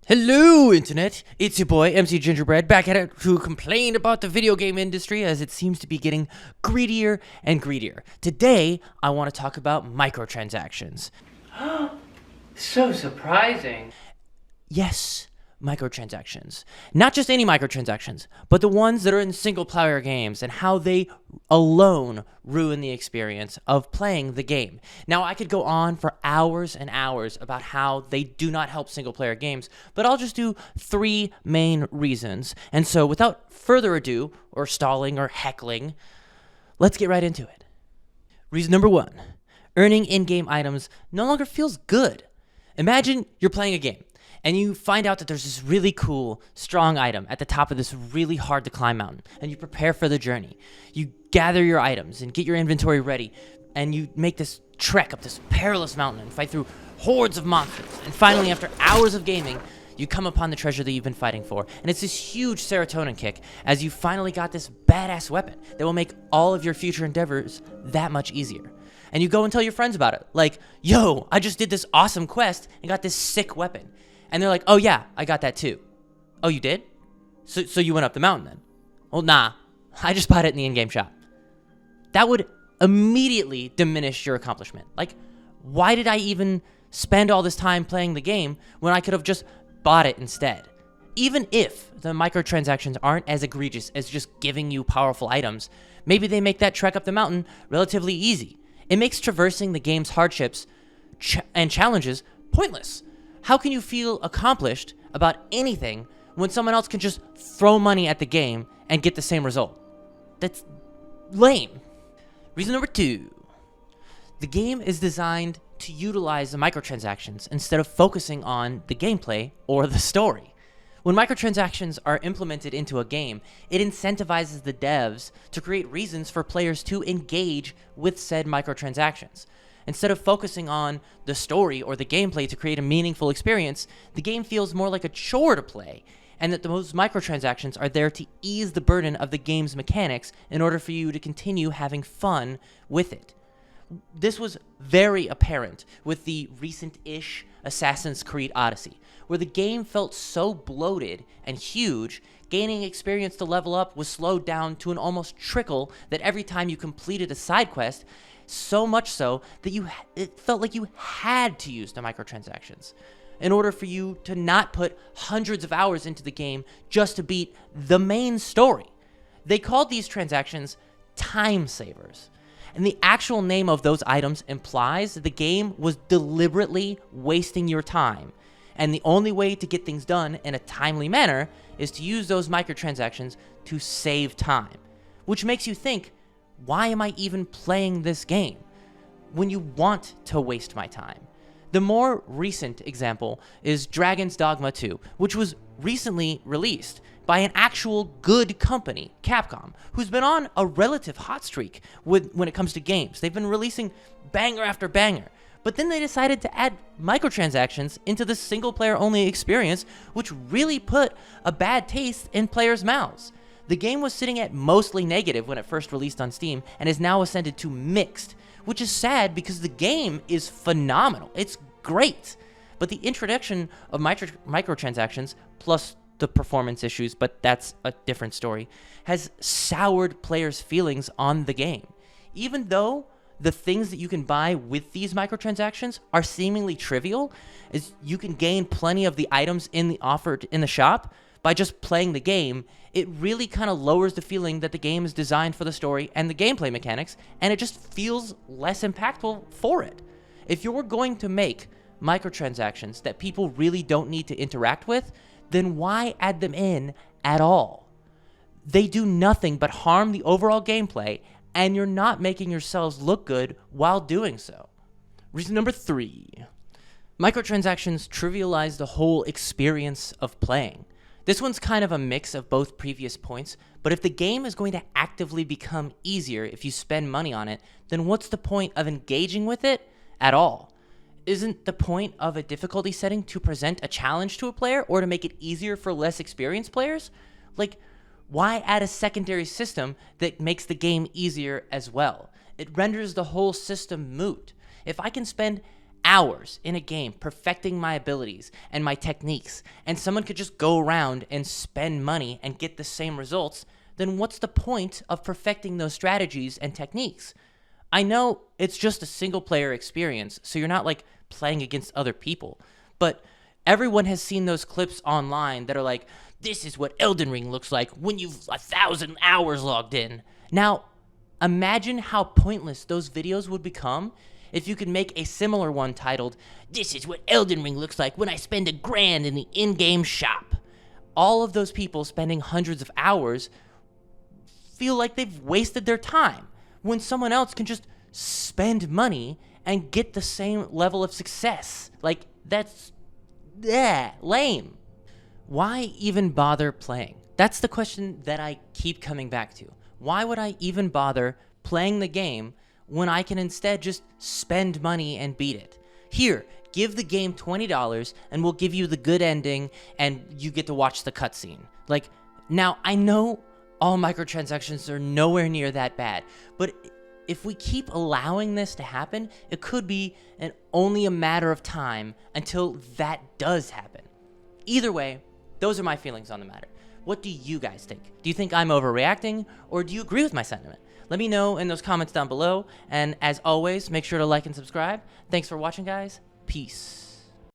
Hello, Internet! It's your boy, MC Gingerbread, back at it to complain about the video game industry as it seems to be getting greedier and greedier. Today, I want to talk about microtransactions. So surprising. Yes, microtransactions. Not just any microtransactions, but the ones that are in single-player games and how they alone ruin the experience of playing the game. Now, I could go on for hours and hours about how they do not help single-player games, but I'll just do three main reasons. And so, without further ado, or stalling or heckling, let's get right into it. Reason number one, earning in-game items no longer feels good. Imagine you're playing a game, and you find out that there's this really cool, strong item at the top of this really hard-to-climb mountain, and you prepare for the journey. You gather your items and get your inventory ready, and you make this trek up this perilous mountain and fight through hordes of monsters. And finally, after hours of gaming, you come upon the treasure that you've been fighting for, and it's this huge serotonin kick as you finally got this badass weapon that will make all of your future endeavors that much easier. And you go and tell your friends about it, like, yo, I just did this awesome quest and got this sick weapon. And they're like, oh yeah, I got that too. Oh, you did? So you went up the mountain then? Well, nah, I just bought it in the in-game shop. That would immediately diminish your accomplishment. Like, why did I even spend all this time playing the game when I could have just bought it instead? Even if the microtransactions aren't as egregious as just giving you powerful items, maybe they make that trek up the mountain relatively easy. It makes traversing the game's hardships and challenges pointless. How can you feel accomplished about anything when someone else can just throw money at the game and get the same result? That's lame. Reason number two, the game is designed to utilize the microtransactions instead of focusing on the gameplay or the story. When microtransactions are implemented into a game, it incentivizes the devs to create reasons for players to engage with said microtransactions. Instead of focusing on the story or the gameplay to create a meaningful experience, the game feels more like a chore to play, and that those microtransactions are there to ease the burden of the game's mechanics in order for you to continue having fun with it. This was very apparent with the recent-ish Assassin's Creed Odyssey, where the game felt so bloated and huge, gaining experience to level up was slowed down to an almost trickle that every time you completed a side quest, so much so that it felt like you had to use the microtransactions in order for you to not put hundreds of hours into the game just to beat the main story. They called these transactions time savers. And the actual name of those items implies that the game was deliberately wasting your time. And the only way to get things done in a timely manner is to use those microtransactions to save time. Which makes you think, why am I even playing this game when you want to waste my time? The more recent example is Dragon's Dogma 2, which was recently released by an actual good company, Capcom, who's been on a relative hot streak when it comes to games. They've been releasing banger after banger. But then they decided to add microtransactions into the single-player only experience, which really put a bad taste in players' mouths. The game was sitting at mostly negative when it first released on Steam and has now ascended to mixed, which is sad because the game is phenomenal. It's great. But the introduction of microtransactions, plus the performance issues, but that's a different story, has soured players' feelings on the game. Even though the things that you can buy with these microtransactions are seemingly trivial, as you can gain plenty of the items in the offered in the shop by just playing the game, it really kind of lowers the feeling that the game is designed for the story and the gameplay mechanics, and it just feels less impactful for it. If you're going to make microtransactions that people really don't need to interact with, then why add them in at all? They do nothing but harm the overall gameplay, and you're not making yourselves look good while doing so. Reason number three, microtransactions trivialize the whole experience of playing. This one's kind of a mix of both previous points, but if the game is going to actively become easier if you spend money on it, then what's the point of engaging with it at all? Isn't the point of a difficulty setting to present a challenge to a player or to make it easier for less experienced players? Like, why add a secondary system that makes the game easier as well? It renders the whole system moot. If I can spend hours in a game perfecting my abilities and my techniques, and someone could just go around and spend money and get the same results, then what's the point of perfecting those strategies and techniques? I know it's just a single player experience, so you're not like playing against other people, but everyone has seen those clips online that are like, this is what Elden Ring looks like when you've 1,000 hours logged in. Now, imagine how pointless those videos would become if you could make a similar one titled, this is what Elden Ring looks like when I spend $1,000 in the in-game shop. All of those people spending hundreds of hours feel like they've wasted their time when someone else can just spend money and get the same level of success. Like, that's lame. Why even bother playing? That's the question that I keep coming back to. Why would I even bother playing the game when I can instead just spend money and beat it? Here, give the game $20 and we'll give you the good ending and you get to watch the cutscene. Like, now I know all microtransactions are nowhere near that bad, but if we keep allowing this to happen, it could be only a matter of time until that does happen. Either way, those are my feelings on the matter. What do you guys think? Do you think I'm overreacting, or do you agree with my sentiment? Let me know in those comments down below, and as always, make sure to like and subscribe. Thanks for watching, guys. Peace.